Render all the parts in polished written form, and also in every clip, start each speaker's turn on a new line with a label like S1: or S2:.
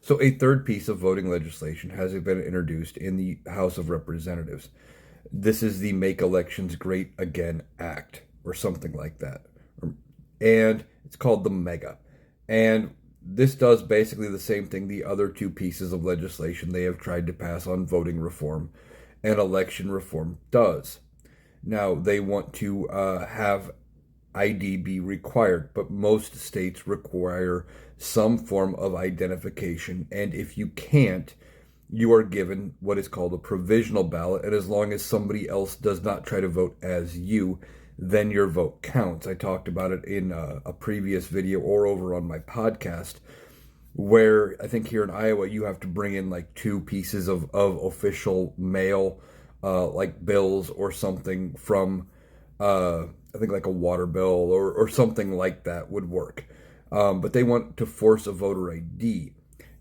S1: So a third piece of voting legislation has been introduced in the House of Representatives. This is the Make Elections Great Again Act, or something like that. And it's called the MEGA. And this does basically the same thing the other two pieces of legislation they have tried to pass on voting reform and election reform does. Now, they want to have ID be required, but most states require some form of identification. And if you can't, you are given what is called a provisional ballot. And as long as somebody else does not try to vote as you, then your vote counts. I talked about it in a previous video or over on my podcast, where I think here in Iowa, you have to bring in like two pieces of official mail, like bills or something from, I think like a water bill or something like that would work. But they want to force a voter ID,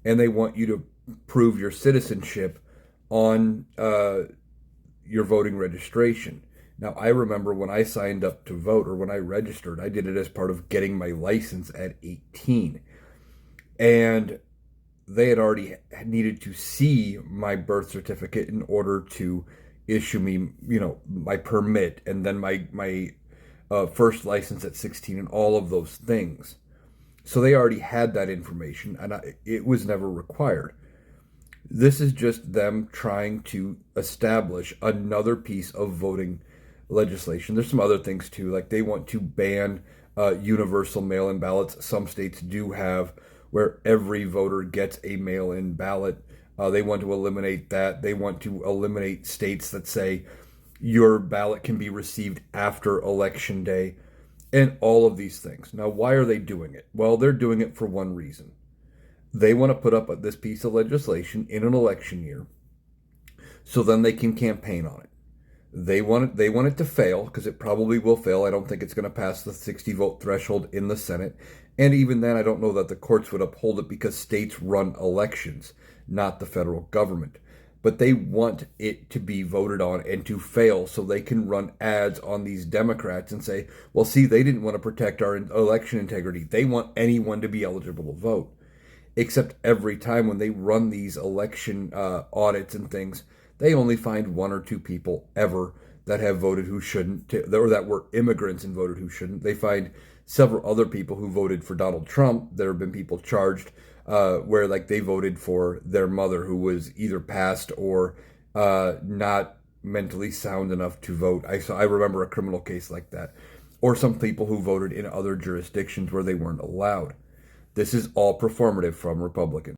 S1: and they want you to prove your citizenship on your voting registration. Now, I remember when I signed up to vote or when I registered, I did it as part of getting my license at 18. And they had already needed to see my birth certificate in order to issue me, my permit, and then my first license at 16 and all of those things. So they already had that information, and it was never required. This is just them trying to establish another piece of voting legislation. There's some other things too, like they want to ban universal mail-in ballots. Some states do have where every voter gets a mail-in ballot. They want to eliminate that. They want to eliminate states that say your ballot can be received after election day, and all of these things. Now, why are they doing it? Well, they're doing it for one reason. They want to put up this piece of legislation in an election year so then they can campaign on it. They want it to fail, because it probably will fail. I don't think it's going to pass the 60 vote threshold in the Senate. And even then, I don't know that the courts would uphold it, because states run elections, not the federal government. But they want it to be voted on and to fail so they can run ads on these Democrats and say, well, see, they didn't want to protect our election integrity. They want anyone to be eligible to vote. Except every time when they run these election audits and things, they only find one or two people ever that have voted who shouldn't, or that were immigrants and voted who shouldn't. They find several other people who voted for Donald Trump. There have been people charged where like they voted for their mother who was either passed or not mentally sound enough to vote. I remember a criminal case like that. Or some people who voted in other jurisdictions where they weren't allowed. This is all performative from Republicans.